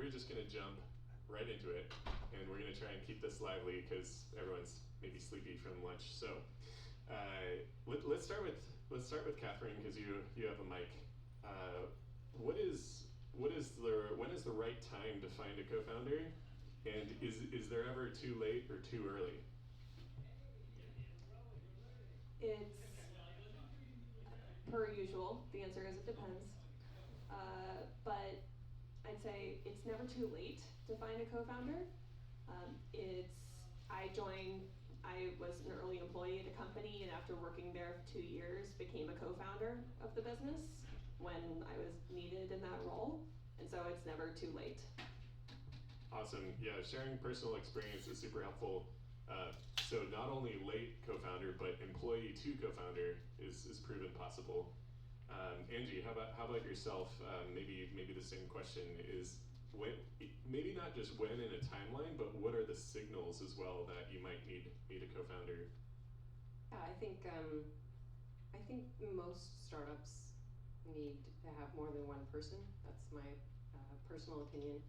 we're just going to jump right into it, and we're going to try and keep this lively because everyone's maybe sleepy from lunch. So let's start with Catherine, because you have a mic. When is the right time to find a co-founder, and is there ever too late or too early? It's per usual. The answer is it depends. But I'd say it's never too late to find a co-founder. I was an early employee at a company, and after working there for 2 years, became a co-founder of the business when I was needed in that role. And so it's never too late. Awesome. Yeah, sharing personal experience is super helpful. So not only late co-founder, but employee to co-founder is proven possible. Angie, how about yourself? Maybe the same question is, when, maybe not just when in a timeline, but what are the signals as well that you might need a co-founder? Yeah, I think most startups need to have more than one person. That's my personal opinion.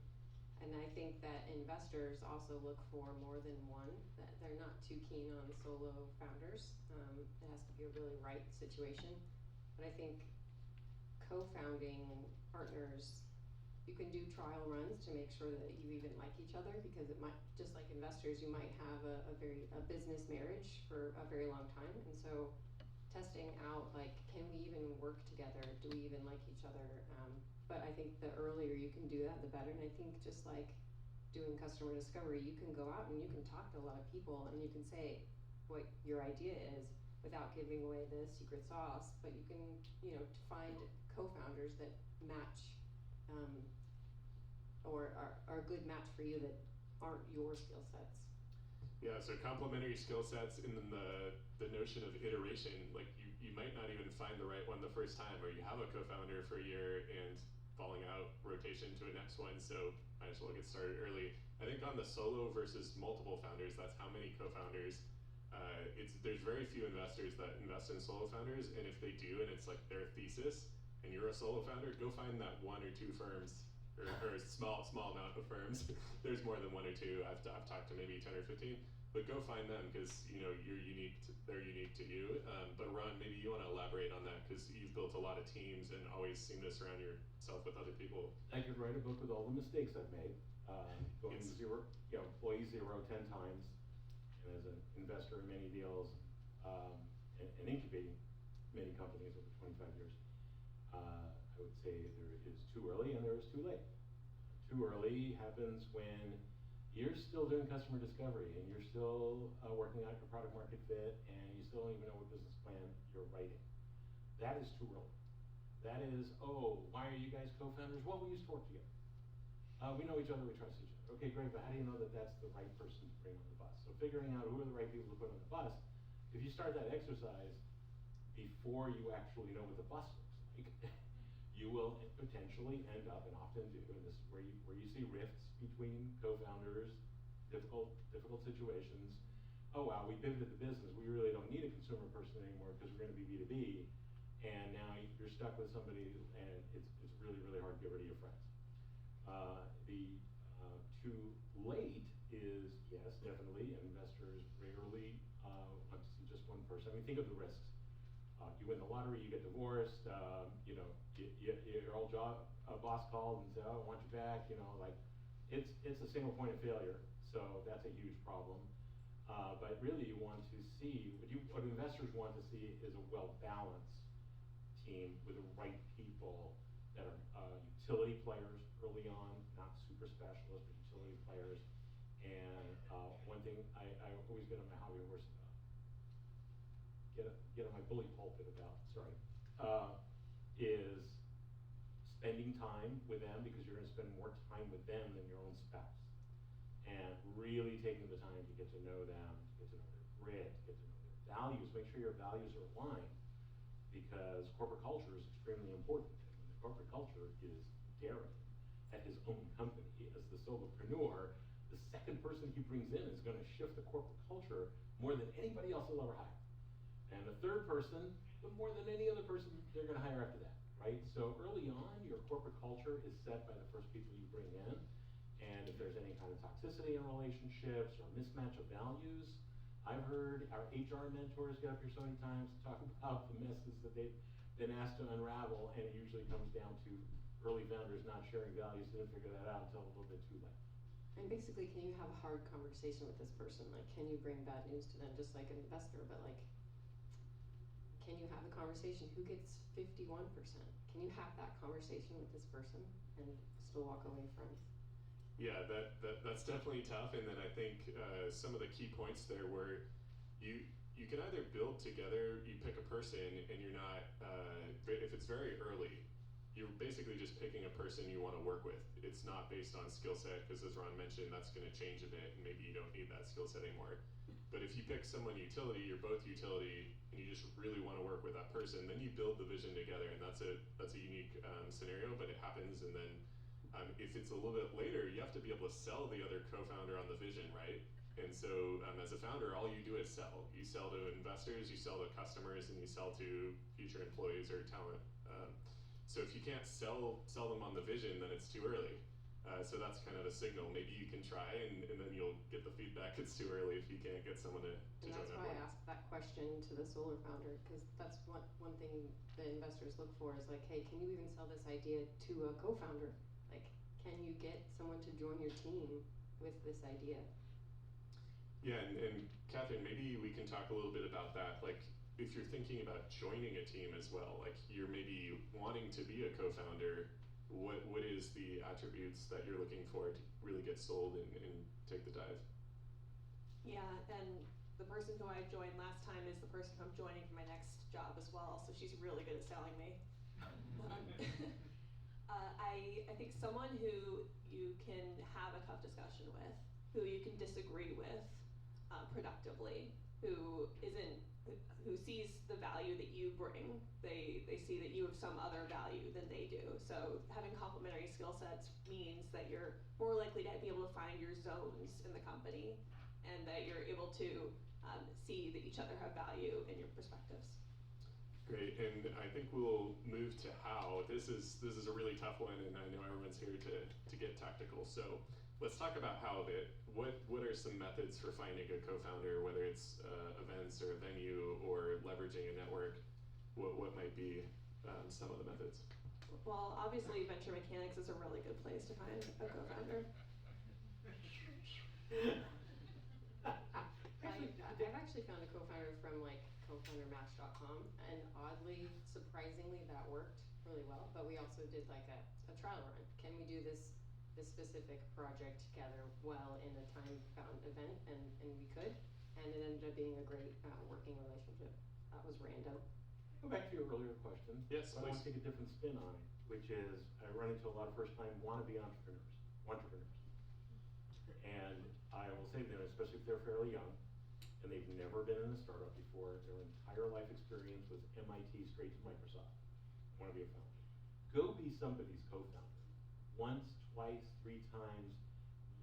And I think that investors also look for more than one, that they're not too keen on solo founders. It has to be a really right situation. But I think co-founding partners, you can do trial runs to make sure that you even like each other, because it might, just like investors, you might have a business marriage for a very long time. And so testing out, like, can we even work together? Do we even like each other? But I think the earlier you can do that, the better. And I think just like doing customer discovery, you can go out and you can talk to a lot of people and you can say what your idea is without giving away the secret sauce. But you can, find co-founders that match or are a good match for you that aren't your skill sets. Yeah, so complementary skill sets, and then the notion of iteration, like you might not even find the right one the first time, or you have a co-founder for a year and falling out, rotation to a next one, so might as well get started early. I think on the solo versus multiple founders, that's how many co-founders, there's very few investors that invest in solo founders, and if they do and it's like their thesis, and you're a solo founder, go find that one or two firms, or a small amount of firms. There's more than one or two. I've talked to maybe 10 or 15, but go find them, because you're unique. They're unique to you. But Ron, maybe you want to elaborate on that, because you've built a lot of teams and always seem to surround yourself with other people. I could write a book with all the mistakes I've made, going zero, employee 0 10 times, and as an investor in many deals, and incubating many companies over 25 years. I would say there is too early and there is too late. Too early happens when you're still doing customer discovery and you're still working out your product market fit, and you still don't even know what business plan you're writing. That is too early. That is, why are you guys co-founders? Well, we used to work together. We know each other, we trust each other. Okay, great, but how do you know that that's the right person to bring on the bus? So figuring out who are the right people to put on the bus, if you start that exercise before you actually know what the bus looks like, you will potentially end up, and often do, and this is where you see rifts between co-founders, difficult situations. Oh wow, we pivoted the business, we really don't need a consumer person anymore because we're going to be B2B, and now you're stuck with somebody, and it's really, really hard to get rid of your friends. Too late is, yes, definitely, investors rarely want to see just one person. I mean, think of the risks. You win the lottery, you get divorced, your old boss called and said, I want you back, it's a single point of failure, so that's a huge problem. But really you want to see, what investors want to see is a well-balanced team with the right people that are utility players early on, not super specialists, but utility players. And one thing I always get on my hobby horse get on my bully pulpit about, is spending time with them, because you're going to spend more time with them than your own spouse. And really taking the time to get to know them, to get to know their grit, to get to know their values. Make sure your values are aligned, because corporate culture is extremely important. And the corporate culture is Darian at his own company as the solopreneur. The second person he brings in is going to shift the corporate culture more than anybody else will ever hire. And the third person, more than any other person they're going to hire after that, right? So early on, your corporate culture is set by the first people you bring in. kind of toxicity in relationships or mismatch of values. I've heard our HR mentors get up here so many times to talk about the messes that they've been asked to unravel, and it usually comes down to early founders not sharing values, didn't figure that out until a little bit too late. And basically, can you have a hard conversation with this person? Like, can you bring bad news to them, just like an investor? But like, can you have a conversation? Who gets 51%? Can you have that conversation with this person and still walk away friends? Yeah, that's definitely tough. And then I think some of the key points there were you can either build together, you pick a person, and you're not, if it's very early, you're basically just picking a person you want to work with. It's not based on skill set, because as Ron mentioned, that's going to change a bit, and maybe you don't need that skill set anymore. But if you pick someone utility, you're both utility, and you just really want to work with that person, then you build the vision together, and that's a unique scenario, but it happens. And then if it's a little bit later, you have to be able to sell the other co-founder on the vision, right? And so as a founder, all you do is sell. You sell to investors, you sell to customers, and you sell to future employees or talent. So if you can't sell them on the vision, then it's too early. So that's kind of a signal. Maybe you can try, and then you'll get the feedback it's too early if you can't get someone to And join that's on why board. I asked that question to the solar founder, because that's one thing the investors look for is like, hey, can you even sell this idea to a co-founder? Like, can you get someone to join your team with this idea? Yeah, and Catherine, maybe we can talk a little bit about that. Like, if you're thinking about joining a team as well, like you're maybe wanting to be a co-founder, what is the attributes that you're looking for to really get sold and take the dive? Yeah, and the person who I joined last time is the person who I'm joining for my next job as well, so she's really good at selling me. I think someone who you can have a tough discussion with, who you can disagree with productively, who sees the value that you bring. They see that you have some other value than they do. So having complementary skill sets means that you're more likely to be able to find your zones in the company, and that you're able to see that each other have value in your perspectives. Great, and I think we'll move to how. This is a really tough one, and I know everyone's here to get tactical. So let's talk about how a bit. What are some methods for finding a co-founder, whether it's events or a venue or leveraging a network? What might be some of the methods? Well, obviously Venture Mechanics is a really good place to find a co-founder. I've actually found a co-founder from like cofoundermatch.com, and oddly, surprisingly, that worked really well. But we also did like a trial run. Can we do this specific project together well in a time-bound event? And we could, and it ended up being a great working relationship. That was random. Go back to your earlier question. Yes, I want please. to take a different spin on it, which is I run into a lot of first-time wannabe entrepreneurs. And I will say to them, especially if they're fairly young, and they've never been in a startup before, their entire life experience was MIT straight to Microsoft, want to be a founder. Go be somebody's co-founder. Once, twice, 3 times,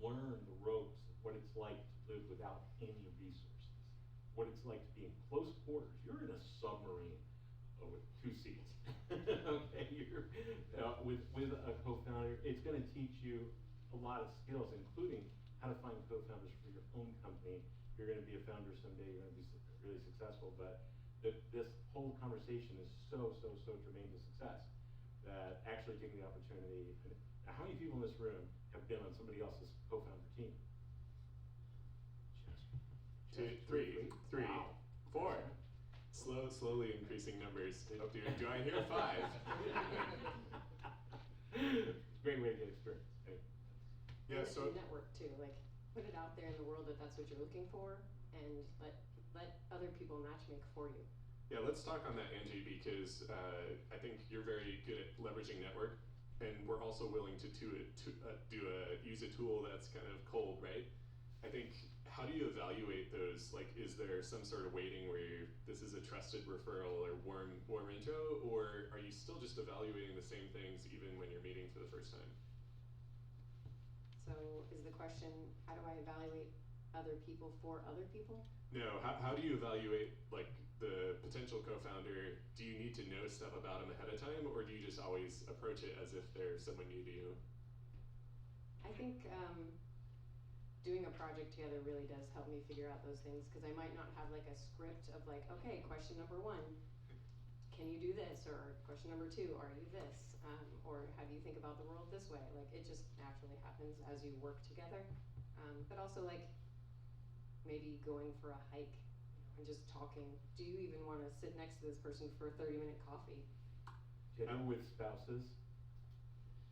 learn the ropes of what it's like to live without any resources, what it's like to be in close quarters. You're in a submarine with 2 seats. Okay, you're with a co-founder. It's going to teach you a lot of skills, including how to find co-founders for your own company. You're going to be a founder someday. You're going to be really successful. But this whole conversation is so germane to success that actually taking the opportunity. Now, how many people in this room have been on somebody else's co-founder team? Just 3. Wow. 4. Slowly increasing numbers. Do I hear 5? Great way to get experience. Yeah, so network too. Like, put it out there in the world that that's what you're looking for, and let other people matchmake for you. yeah, let's talk on that, Angie, because I think you're very good at leveraging network, and we're also willing to use a tool that's kind of cold, right? I think, how do you evaluate those? Like, is there some sort of weighting where this is a trusted referral or warm intro, or are you still just evaluating the same things even when you're meeting for the first time? So is the question, how do I evaluate other people for other people? No, how do you evaluate like the potential co-founder? Do you need to know stuff about them ahead of time, or do you just always approach it as if they're someone new to you? I think doing a project together really does help me figure out those things, because I might not have like a script of like, okay, question number 1, can you do this? Or question number 2, are you this? Or how do you think about the world this way? Like, it just naturally happens as you work together. But also like maybe going for a hike, and just talking. Do you even want to sit next to this person for a 30-minute coffee? Dinner with spouses.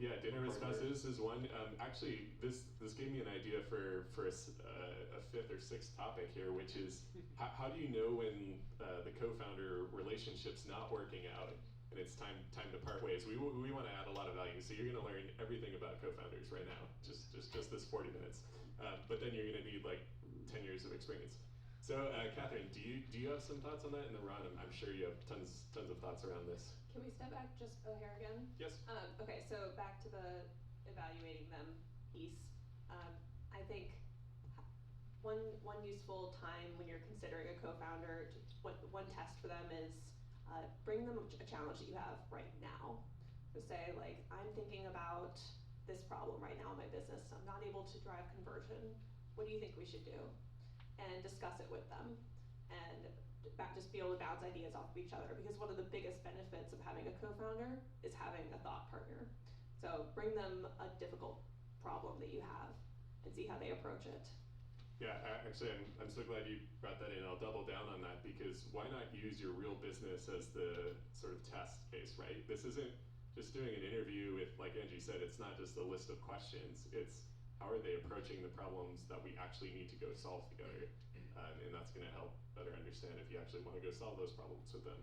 Yeah, dinner with spouses is one. Actually, this gave me an idea for a 5th or 6th topic here, which is how do you know when the co-founder relationship's not working out and it's time to part ways? We want to add a lot of value, so you're going to learn everything about co-founders right now, just this 40 minutes. But then you're going to need like 10 years of experience. So, Catherine, do you have some thoughts on that? And then Ron, I'm sure you have tons of thoughts around this. Can we step back just a hair again? Yes. Okay, so back to the evaluating them piece. I think one useful time when you're considering a co-founder, one test for them is bring them a challenge that you have right now. So say like, I'm thinking about this problem right now in my business. I'm not able to drive conversion. What do you think we should do? And discuss it with them. And just be able to bounce ideas off of each other, because one of the biggest benefits of having a co-founder is having a thought partner. So bring them a difficult problem that you have and see how they approach it. Yeah, actually, I'm so glad you brought that in. I'll double down on that, because why not use your real business as the sort of test case, right? This isn't just doing an interview with, like Angie said, it's not just a list of questions. It's how are they approaching the problems that we actually need to go solve together? And that's going to help better understand if you actually want to go solve those problems with them.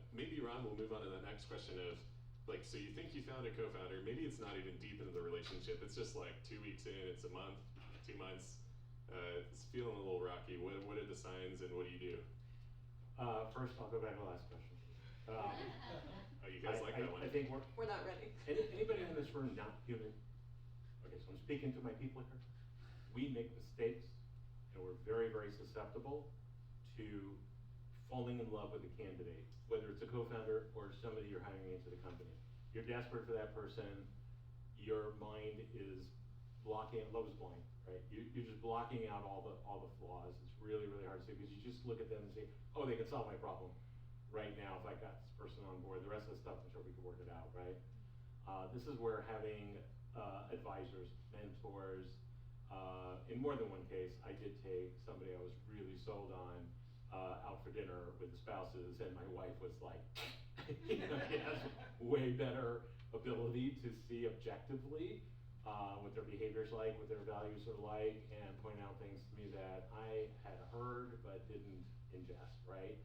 Maybe, Ron, we'll move on to the next question of, like, so you think you found a co-founder, maybe it's not even deep into the relationship, it's just like 2 weeks in, it's a month, 2 months, it's feeling a little rocky. What are the signs and what do you do? First, I'll go back to the last question. Oh, you guys like that one? I think We're not ready. Anybody in this room not human? Okay, so I'm speaking to my people here. We make mistakes, and we're very, very susceptible to falling in love with a candidate, whether it's a co-founder or somebody you're hiring into the company. You're desperate for that person. Your mind is blocking, love is blind, right? You're just blocking out all the flaws. It's really, really hard to see, because you just look at them and say, oh, they can solve my problem right now if I got this person on board. The rest of the stuff, I'm sure we can work it out, right? This is where having advisors, mentors, in more than one case, I did take somebody I was really sold on out for dinner with the spouses, and my wife was like, he has way better ability to see objectively what their behavior's like, what their values are like, and point out things to me that I had heard but didn't ingest, right?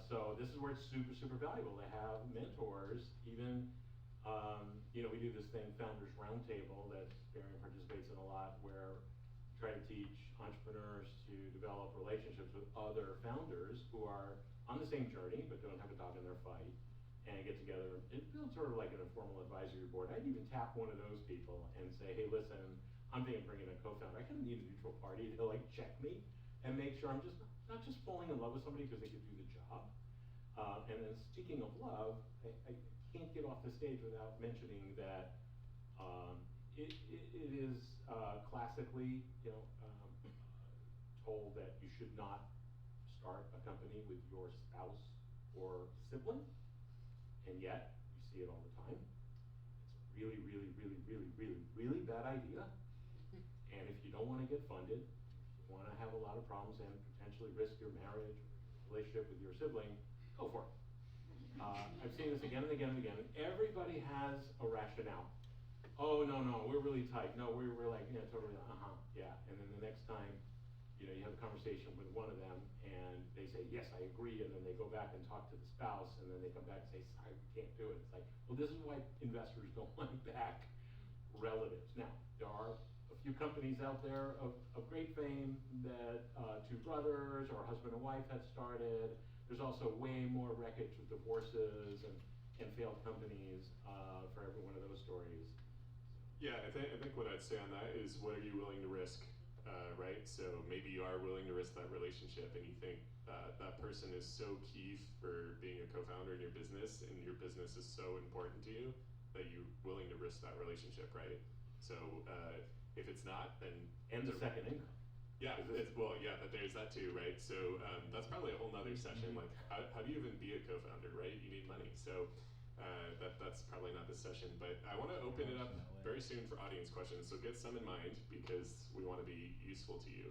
So this is where it's super, super valuable to have mentors. Even, we do this thing, Founders Roundtable, that Darian participates in a lot, where we try to teach entrepreneurs to develop relationships with other founders who are on the same journey but don't have a dog in their fight, and get together. It feels sort of like an informal advisory board. I'd even tap one of those people and say, hey, listen, I'm thinking of bringing a co-founder. I kind of need a neutral party to like check me and make sure I'm just not just falling in love with somebody because they could do the job. And then speaking of love, I can't get off the stage without mentioning that it is classically, told that you should not start a company with your spouse or sibling, and yet you see it all the time. It's a really, really, really, really, really, really bad idea. And if you don't want to get funded, you want to have a lot of problems and potentially risk your marriage, relationship with your sibling, go for it. I've seen this again and again and again. Everybody has a rationale. Oh, no, we're really tight. No, we're like, totally, yeah. And then the next time, you have a conversation with one of them and they say, yes, I agree. And then they go back and talk to the spouse, and then they come back and say, sorry, we can't do it. It's like, well, this is why investors don't want to back relatives. Now, there are a few companies out there of great fame that two brothers or husband and wife have started. There's also way more wreckage with divorces and failed companies for every one of those stories. Yeah, I think what I'd say on that is, what are you willing to risk, right? So maybe you are willing to risk that relationship, and you think that person is so key for being a co-founder in your business, and your business is so important to you that you're willing to risk that relationship, right? So If it's not, then And the second income. yeah, that there's that too, right? So that's probably a whole nother session. Like, how do you even be a co-founder, right? You need money. So that's probably not this session, but I want to open it up very soon for audience questions. So get some in mind because we want to be useful to you.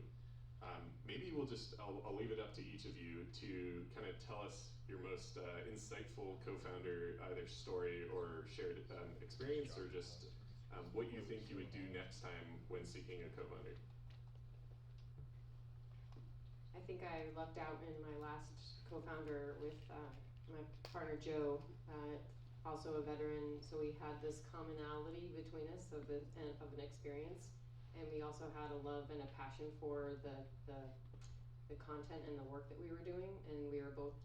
Maybe I'll leave it up to each of you to kind of tell us your most insightful co-founder, either story or shared experience, or just what you think you would do next time when seeking a co-founder. I think I lucked out in my last co-founder with my partner Joe, also a veteran. So we had this commonality between us of an experience, and we also had a love and a passion for the content and the work that we were doing, and we were both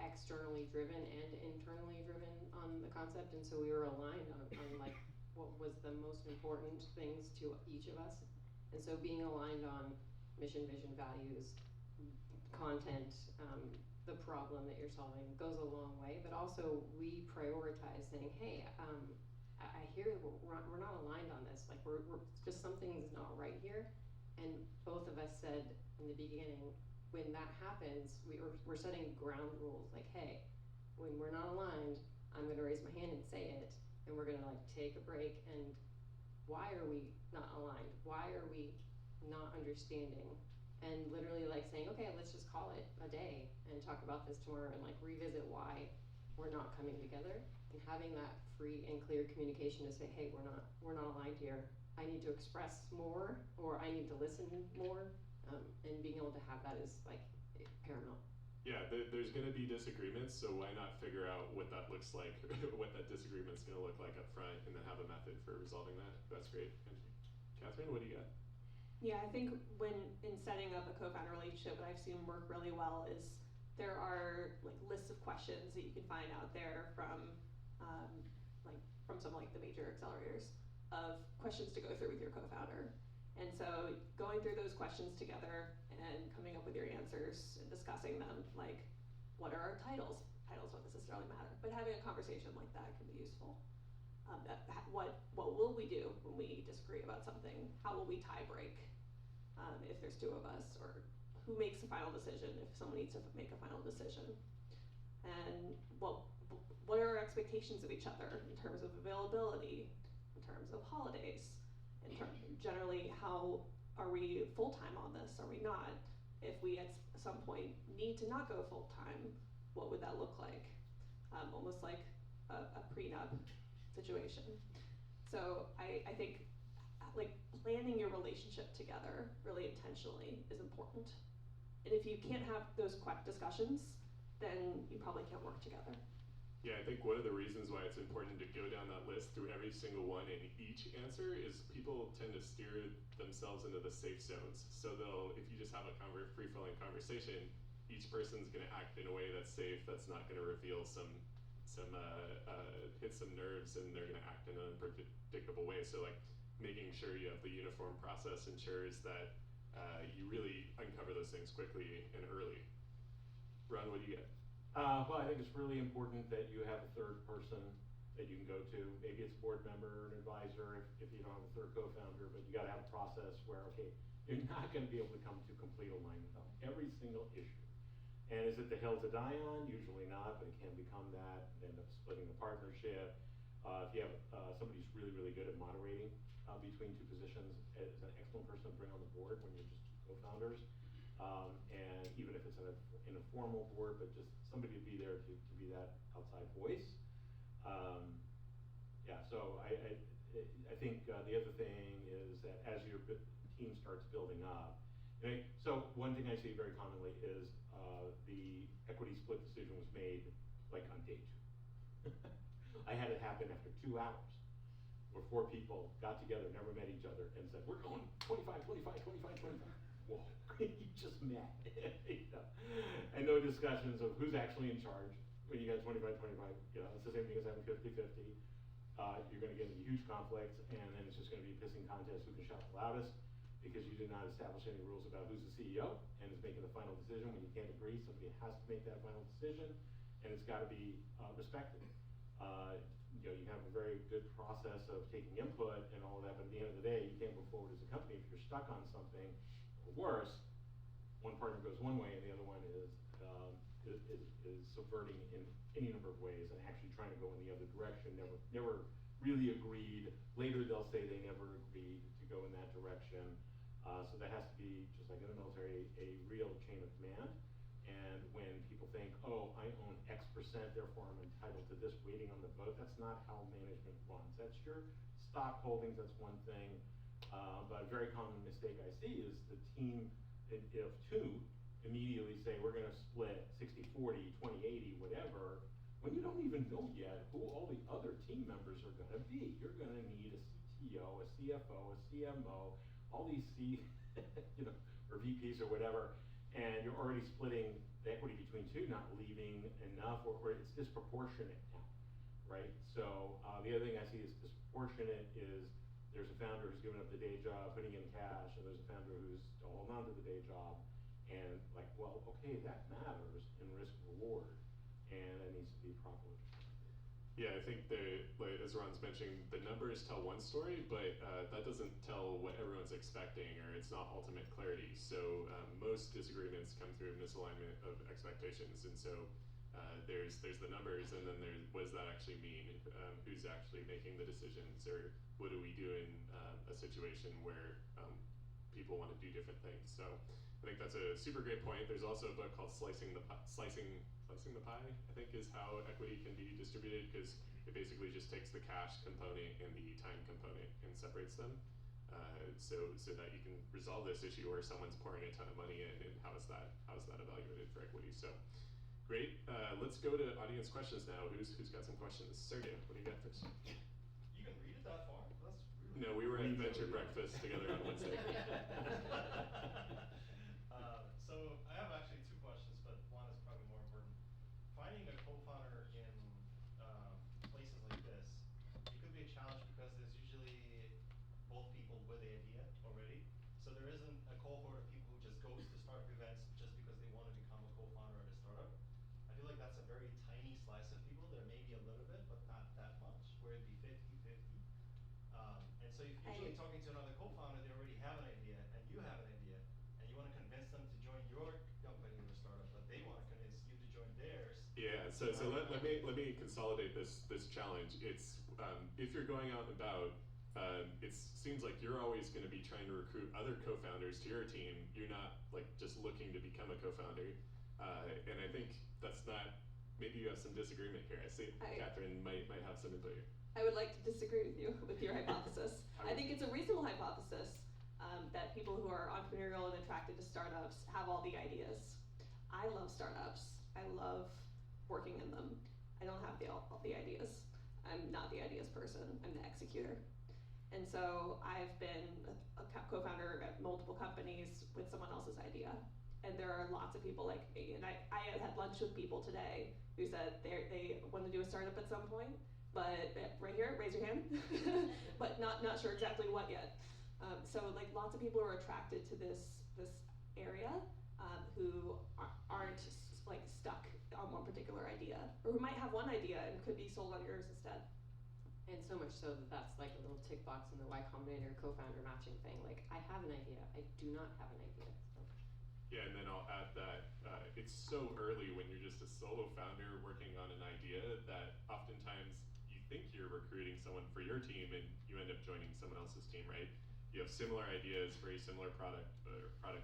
externally driven and internally driven on the concept, and so we were aligned on like what was the most important things to each of us. And so being aligned on mission, vision, values, content, the problem that you're solving goes a long way. But also we prioritize saying, hey, I hear we're not aligned on this. Like we're just something's not right here. And both of us said in the beginning, when that happens, we're setting ground rules. Like, hey, when we're not aligned, I'm going to raise my hand and say it, and we're going to like take a break. And why are we not aligned? Why are we not understanding? And literally like saying, okay, let's just call it a day and talk about this tomorrow and like revisit why we're not coming together, and having that free and clear communication to say, hey, we're not aligned here. I need to express more, or I need to listen more, and being able to have that is like paramount. Yeah, there's going to be disagreements, so why not figure out what that looks like, what that disagreement's going to look like up front, and then have a method for resolving that. That's great. Catherine, what do you got? Yeah, I think when in setting up a co-founder relationship, what I've seen work really well is there are like lists of questions that you can find out there from some like the major accelerators of questions to go through with your co-founder. And so going through those questions together and coming up with your answers and discussing them, like what are our titles? Titles don't necessarily matter, but having a conversation like that can be useful. What will we do when we disagree about something? How will we tie break if there's two of us? Or who makes the final decision if someone needs to make a final decision? And what are our expectations of each other in terms of availability, in terms of holidays, generally how are we full-time on this, are we not? If we at some point need to not go full-time, what would that look like? Almost like a prenup situation. So I think like planning your relationship together really intentionally is important. And if you can't have those discussions, then you probably can't work together. Yeah, I think one of the reasons why it's important to go down that list through every single one in each answer is people tend to steer themselves into the safe zones. So if you just have a free-flowing conversation, each person's going to act in a way that's safe, that's not going to reveal hit some nerves, and they're going to act in an unpredictable way. So like making sure you have the uniform process ensures that you really uncover those things quickly and early. Ron, what do you get? Well, I think it's really important that you have a third person that you can go to. Maybe it's a board member, an advisor, if you don't have a third co-founder, but you got to have a process where, okay, you're not going to be able to come to complete alignment on every single issue. And is it the hill to die on? Usually not, but it can become that, end up splitting the partnership. If you have somebody who's really, really good at moderating between two positions, it's an excellent person to bring on the board when you're just two co-founders. And even if it's in a formal board, but just somebody to be there to be that outside voice. So I think the other thing is that as your team starts building up, so one thing I see very commonly is the equity split decision was made like on day 2. I had it happen after 2 hours where 4 people got together, never met each other, and said, we're going 25, 25, 25, 25. Whoa, you just met. And no discussions of who's actually in charge. When you got 25, 25, it's the same thing as having 50-50. You're going to get into huge conflicts, and then it's just going to be a pissing contest who can shout the loudest, because you did not establish any rules about who's the CEO and is making the final decision. When you can't agree, somebody has to make that final decision, and it's got to be respected. You have a very good process of taking input and all of that, but at the end of the day, you can't move forward stuck on something, or worse, one partner goes one way and the other one is subverting in any number of ways and actually trying to go in the other direction, never really agreed. Later they'll say they never agreed to go in that direction. So there has to be, just like in the military, a real chain of command. And when people think, oh, I own X percent, therefore I'm entitled to this weighting on the vote, that's not how management runs. That's your stock holdings, that's one thing. But a very common mistake I see is the team of two immediately say, we're gonna split 60-40, 20-80, whatever, when you don't even know yet who all the other team members are gonna be. You're gonna need a CTO, a CFO, a CMO, all these or VPs or whatever, and you're already splitting the equity between two, not leaving enough, or it's disproportionate now, right? So the other thing I see is disproportionate is there's a founder who's given up the day job, putting in cash, and there's a founder who's holding on to the day job, and like, well, okay, that matters in risk reward, and it needs to be properly. Yeah, I think like, as Ron's mentioning, the numbers tell one story, but that doesn't tell what everyone's expecting, or it's not ultimate clarity. So most disagreements come through misalignment of expectations, and so there's the numbers, and then there's what does that actually mean? Who's actually making the decisions, or what do we do in a situation where people want to do different things? So I think that's a super great point. There's also a book called Slicing the Pie, I think, is how equity can be distributed, because it basically just takes the cash component and the time component and separates them, so that you can resolve this issue where someone's pouring a ton of money in, and how is that evaluated for equity? So great. Let's go to audience questions now. Who's got some questions? Sergey, what do you got first? You can read it that far? That's really No, we were at Venture Breakfast together on Wednesday. So I have actually two questions, but one is probably more important. Finding a co-founder in places like this, it could be a challenge because there's usually both people with the idea already. So there isn't a cohort of people who just goes to startup events just because they want to become a co-founder at a startup. I feel like that's a very tiny slice of people. There may be a little bit, but not that much, where it'd be 50-50. And so if you're usually talking to another co-founder, they already have an idea, and you have an idea, and you want to convince them to join your company or startup, but they want to convince you to join theirs. Yeah, so let me consolidate this challenge. It's if you're going out and about, it seems like you're always going to be trying to recruit other co-founders to your team. You're not like just looking to become a co-founder, and I think that's not. Maybe you have some disagreement here. I see Catherine might have some input here. I would like to disagree with you with your hypothesis. I think it's a reasonable hypothesis that people who are entrepreneurial and attracted to startups have all the ideas. I love startups. I love working in them. I don't have all the ideas. I'm not the ideas person. I'm the executor. And so I've been a co-founder at multiple companies with someone else's idea. And there are lots of people like me. And I had lunch with people today who said they want to do a startup at some point. But right here, raise your hand. But not sure exactly what yet. So like lots of people are attracted to this area who aren't like stuck on one particular idea, or who might have one idea and could be sold on yours instead. And so much so that that's like a little tick box in the Y Combinator co-founder matching thing. Like, I have an idea, I do not have an idea. So. Yeah, and then I'll add that it's so early when you're just a solo founder working on an idea that oftentimes you think you're recruiting someone for your team and you end up joining someone else's team, right? You have similar ideas, very similar product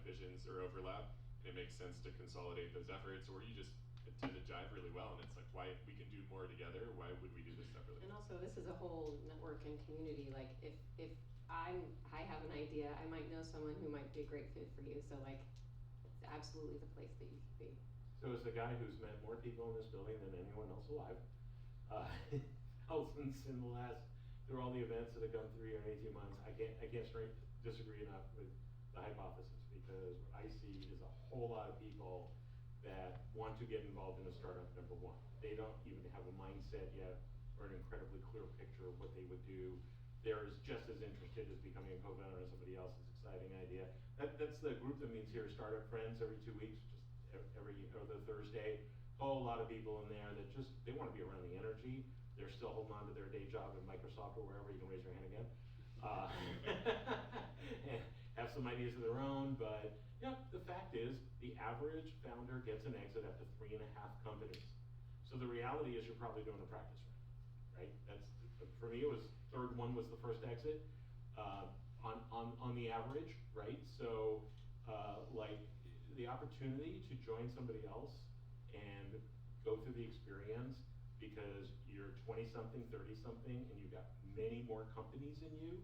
visions or overlap, and it makes sense to consolidate those efforts, or you just tend to jive really well, and it's like, why we can do more together, why would we do this separately? And also, this is a whole network and community. Like, if I have an idea, I might know someone who might be a great fit for you, so like, it's absolutely the place that you should be. So as the guy who's met more people in this building than anyone else alive, thousands in the last, through all the events that have gone through in 18 months, I can't disagree enough with the hypothesis, because what I see is a whole lot of people that want to get involved in a startup, number one. They don't even have a mindset yet or an incredibly clear picture of what they would do. They're just as interested as becoming a co-founder in somebody else's exciting idea. That's the group that meets here, Startup Friends, every 2 weeks, just every other Thursday. A whole lot of people in there that just, they want to be around the energy. They're still holding on to their day job in Microsoft or wherever. You can raise your hand again. And have some ideas of their own, but yeah, the fact is, the average founder gets an exit after 3.5 companies. So the reality is you're probably doing a practice run, right? For me, it was third one was the first exit, on the average, right? So, like, the opportunity to join somebody else and go through the experience because you're 20-something, 30-something, and you've got many more companies than you,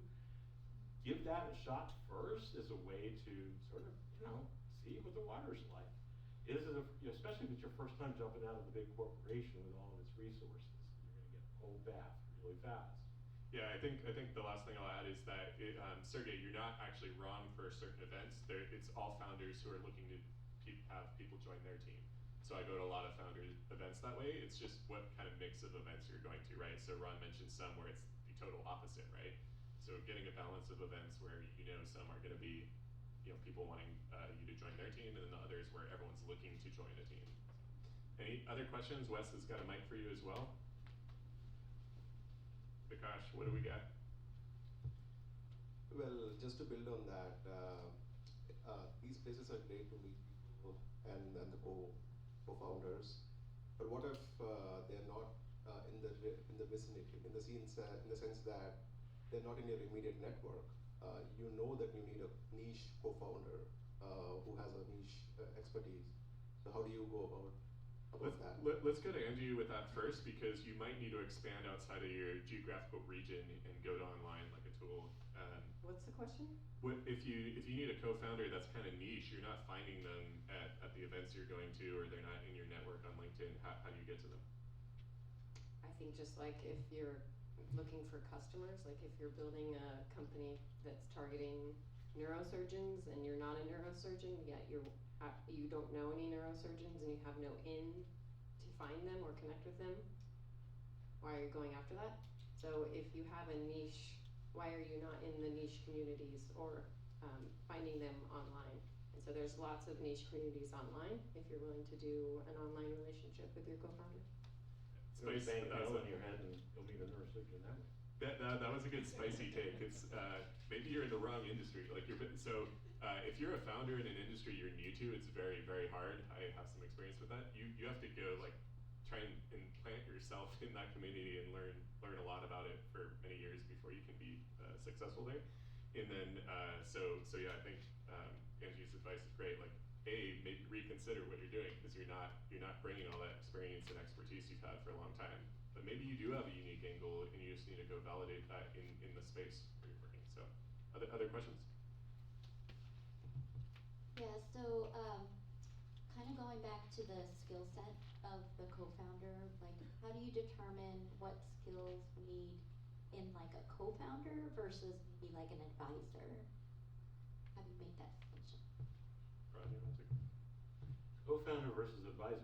give that a shot first as a way to sort of, see what the water's like. Especially if it's your first time jumping out of the big corporation with all of its resources, you're gonna get pulled back really fast. Yeah, I think the last thing I'll add is that, Sergey, you're not actually wrong for certain events. It's all founders who are looking to have people join their team. So I go to a lot of founder events that way. It's just what kind of mix of events you're going to, right? So Ron mentioned some where it's the total opposite, right? So getting a balance of events where some are going to be, people wanting you to join their team, and then the others where everyone's looking to join a team. Any other questions? Wes has got a mic for you as well. Vikash, what do we got? Well, just to build on that, these places are great to meet people and the co-founders. But what if they're not in the vicinity, in the sense that they're not in your immediate network? You know that you need a niche co-founder who has a niche expertise. So how do you go about that? Let's go to Andrew with that first, because you might need to expand outside of your geographical region and go to online like a tool. What's the question? If you need a co-founder that's kind of niche, you're not finding them at the events you're going to, or they're not in your network on LinkedIn, how do you get to them? I think just like if you're looking for customers, like if you're building a company that's targeting neurosurgeons and you're not a neurosurgeon, yet you don't know any neurosurgeons and you have no in to find them or connect with them, why are you going after that? So if you have a niche, why are you not in the niche communities or finding them online? And so there's lots of niche communities online if you're willing to do an online relationship with your co-founder. Bang a nail on your head and you'll meet a neurosurgeon that way. That was a good spicy take. It's maybe you're in the wrong industry. If you're a founder in an industry you're new to, it's very, very hard. I have some experience with that. You have to go try and implant yourself in that community and learn a lot about it for many years before you can be successful there. And then yeah, I think Angie's advice is great. Maybe reconsider what you're doing, because you're not bringing all that experience and expertise you've had for a long time. But maybe you do have a unique angle and you just need to go validate that in the space where you're working. So, other questions? Yeah, so kind of going back to the skill set of the co-founder, how do you determine what skills we need in a co-founder versus maybe an advisor? How do you make that distinction? Ron, you want to take it? Co-founder versus advisor.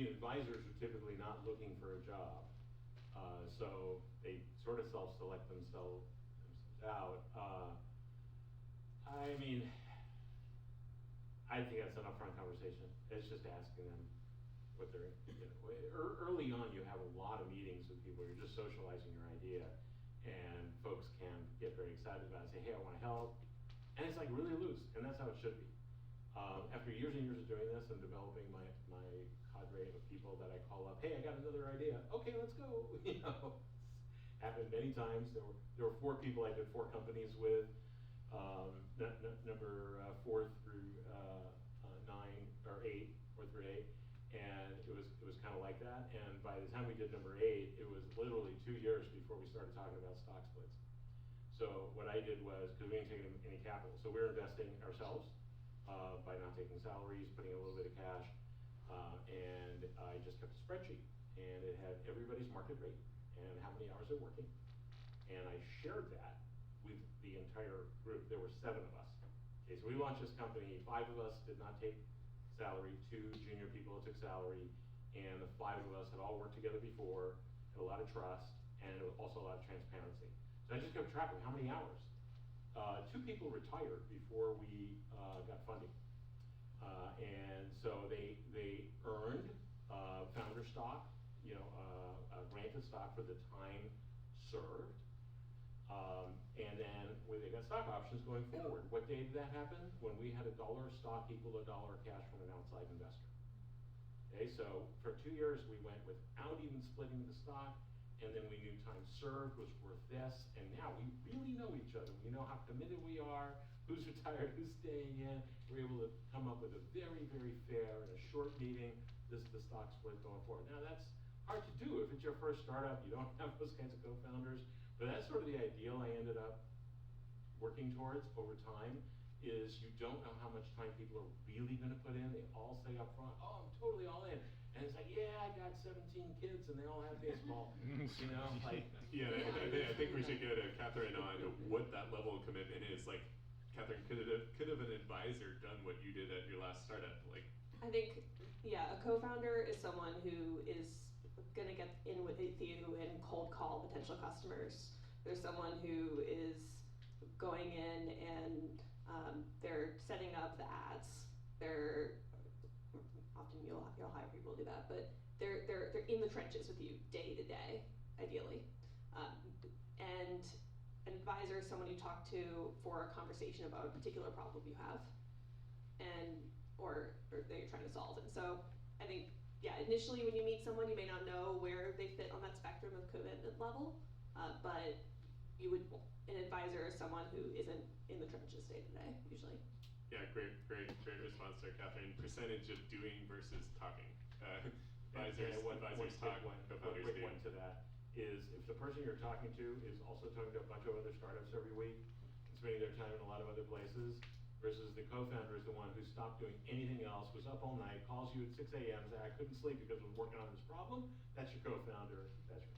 Advisors are typically not looking for a job, so they sort of self-select themselves out. I think that's an upfront conversation. It's just asking them what they're, early on you have a lot of meetings with people, you're just socializing your idea, and folks can get very excited about it, say, hey, I want to help, and it's really loose, and that's how it should be. After years and years of doing this and developing my cadre of people that I call up, hey, I got another idea. Okay, let's go. Happened many times. There were 4 people I did 4 companies with, number 4 through 9 or 8, 4 through 8, and it was kind of like that. And by the time we did number 8, it was literally 2 years before we started talking about stock splits. So what I did was, because we didn't take any capital, so we were investing ourselves. By not taking salaries, putting a little bit of cash, and I just kept a spreadsheet, and it had everybody's market rate and how many hours they're working, and I shared that with the entire group. There were 7 of us. Okay, so we launched this company. 5 of us did not take salary, 2 junior people took salary, and the 5 of us had all worked together before, had a lot of trust, and also a lot of transparency. So I just kept track of how many hours. 2 people retired before we got funding, and so they earned founder stock, granted stock for the time served, And then when they got stock options going forward, what day did that happen? When we had $1 stock equal to $1 cash from an outside investor. Okay, so for 2 years we went without even splitting the stock, and then we knew time served was worth this, and now we really know each other. We know how committed we are, who's retired, who's staying in. We're able to come up with a very, very fair and a short meeting. This is the stock split going forward. Now that's hard to do if it's your first startup. You don't have those kinds of co-founders, but that's sort of the ideal I ended up working towards over time. Is you don't know how much time people are really going to put in. They all say up front, oh, I'm totally all in. And it's like, yeah, I got 17 kids and they all have baseball. You know, like. Yeah, I think we should go to Catherine on what that level of commitment is. Like, Catherine, could an advisor done what you did at your last startup? Like, I think, yeah, a co-founder is someone who is gonna get in with you and cold call potential customers. There's someone who is going in and they're setting up the ads. They're often you'll hire people to do that, but they're in the trenches with you day to day, ideally. And an advisor is someone you talk to for a conversation about a particular problem you have, and or that you're trying to solve. And so I think, yeah, initially when you meet someone, you may not know where they fit on that spectrum of commitment level, but an advisor is someone who isn't in the trenches day to day, usually. yeah, great response there, Catherine. Percentage of doing versus talking. Advisors talk, co-founders quick do. one to that is if the person you're talking to is also talking to a bunch of other startups every week and spending their time in a lot of other places, versus the co-founder is the one who stopped doing anything else, was up all night, calls you at 6 a.m., says, I couldn't sleep because I was working on this problem. That's your co-founder. That's your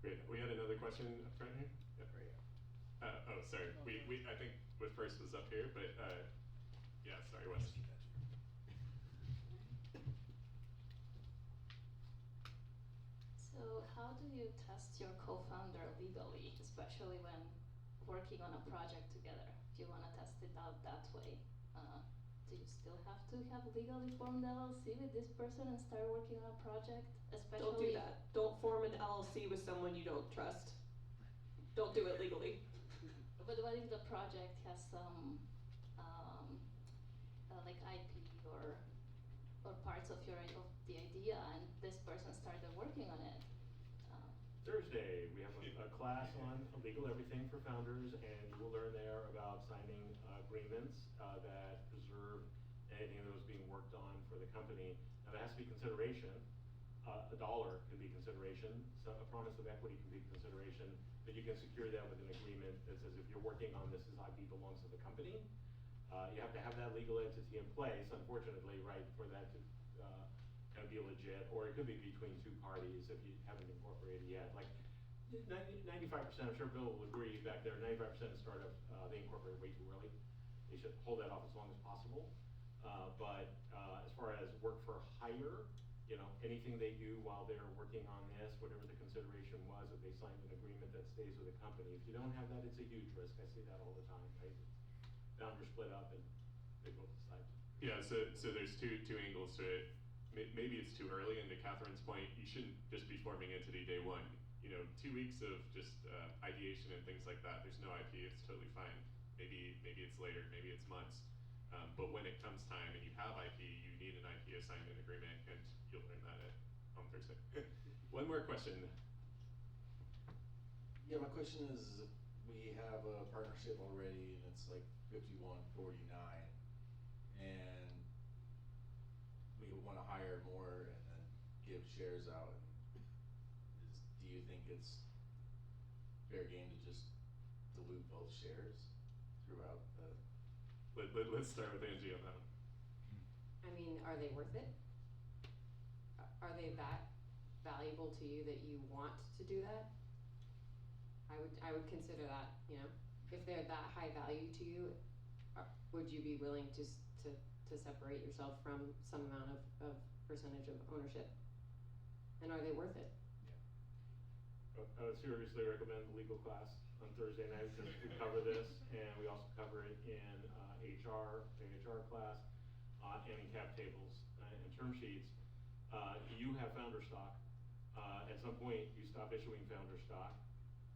Great. We had another question up front here. Yeah. Oh, sorry. We I think what first was up here, but yeah, sorry, Wes. So how do you test your co-founder legally, especially when working on a project together? If you want to test it out that way, do you still have to have legally formed LLC with this person and start working on a project? Especially Don't do that. Don't form an LLC with someone you don't trust. Don't do it legally. But what if the project has some like IP or parts of the idea, and this person started working on it? Thursday, we have a class on legal everything for founders, and you will learn there about signing agreements that preserve anything that was being worked on for the company. Now, there has to be consideration. $1 can be consideration. So a promise of equity can be consideration, but you can secure that with an agreement that says if you're working on this IP belongs to the company. You have to have that legal entity in place, unfortunately, right, for that to kind of be legit, or it could be between two parties if you haven't incorporated yet. Like 95%, I'm sure Bill will agree back there, 95% of startups, they incorporate way too early. They should hold that off as long as possible. But as far as work for hire, you know, anything they do while they're working on this, whatever the consideration was, if they signed an agreement that stays with the company. If you don't have that, it's a huge risk. I see that all the time, right? Founders split up and they both decide. Yeah, so there's two angles to it. Maybe it's too early, and to Catherine's point, you shouldn't just be forming entity day one. You know, 2 weeks of just ideation and things like that, there's no IP, it's totally fine. Maybe it's later, maybe it's months. But when it comes time and you have IP, you need an IP assignment agreement, and you'll learn that on Thursday. One more question. Yeah, my question is, we have a partnership already, and it's like 51-49, and we want to hire more and then give shares out. Do you think it's fair game to just dilute both shares throughout the? Let's start with Angie on that one. I mean, are they worth it? Are they that valuable to you that you want to do that? I would consider that, you know, if they're that high value to you, would you be willing to separate yourself from some amount of percentage of ownership? And are they worth it? Yeah. I would seriously recommend the legal class on Thursday night, because we cover this, and we also cover it in HR, the HR class, and in cap tables and term sheets. You have founder stock. At some point, you stop issuing founder stock,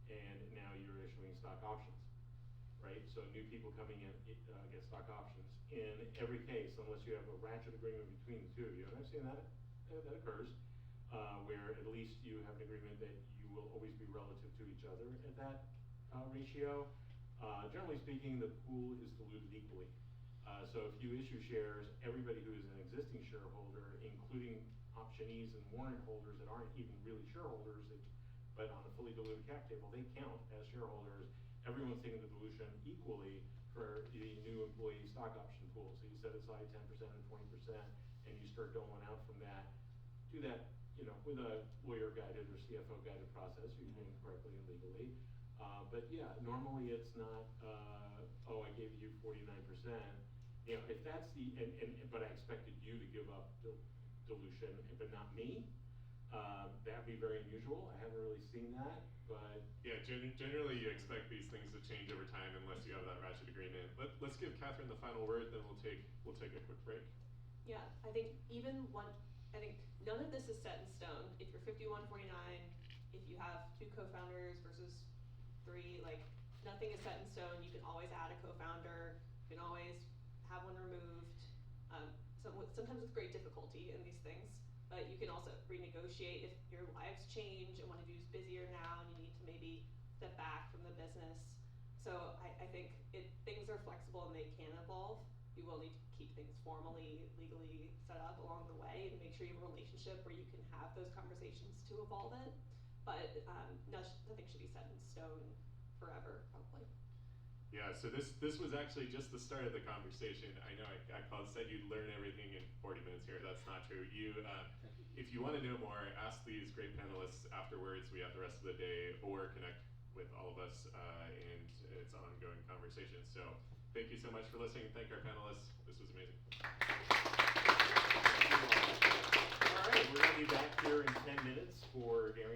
and now you're issuing stock options, right? So new people coming in get stock options. In every case, unless you have a ratchet agreement between the two of you, and I've seen that occurs, where at least you have an agreement that you will always be relative to each other at that ratio. Generally speaking, the pool is diluted equally. So if you issue shares, everybody who is an existing shareholder, including optionees and warrant holders that aren't even really shareholders, but on a fully diluted cap table, they count as shareholders. Everyone's taking the dilution equally for the new employee stock option pool. So you set aside 10% and 20%, and you start doling out from that. Do that, with a lawyer-guided or CFO-guided process. You're doing it correctly and legally. But yeah, normally it's not, I gave you 49%. If that's but I expected you to give up dilution, but not me. That'd be very unusual. I haven't really seen that, but yeah, generally you expect these things to change over time unless you have that ratchet agreement. Let's give Catherine the final word, then we'll take a quick break. Yeah, I think none of this is set in stone. If you're 51-49, if you have 2 co-founders versus 3, nothing is set in stone. You can always add a co-founder. You can always have one removed. Sometimes with great difficulty in these things. But you can also renegotiate if your lives change and one of you is busier now and you need to maybe step back from the business. So I think things are flexible and they can evolve. You will need to keep things formally, legally set up along the way and make sure you have a relationship where you can have those conversations to evolve it. But nothing should be set in stone forever, probably. Yeah, so this was actually just the start of the conversation. I know I said you'd learn everything in 40 minutes here. That's not true. If you want to know more, ask these great panelists afterwards. We have the rest of the day, or connect with all of us, and it's an ongoing conversation. So thank you so much for listening. Thank our panelists. This was amazing.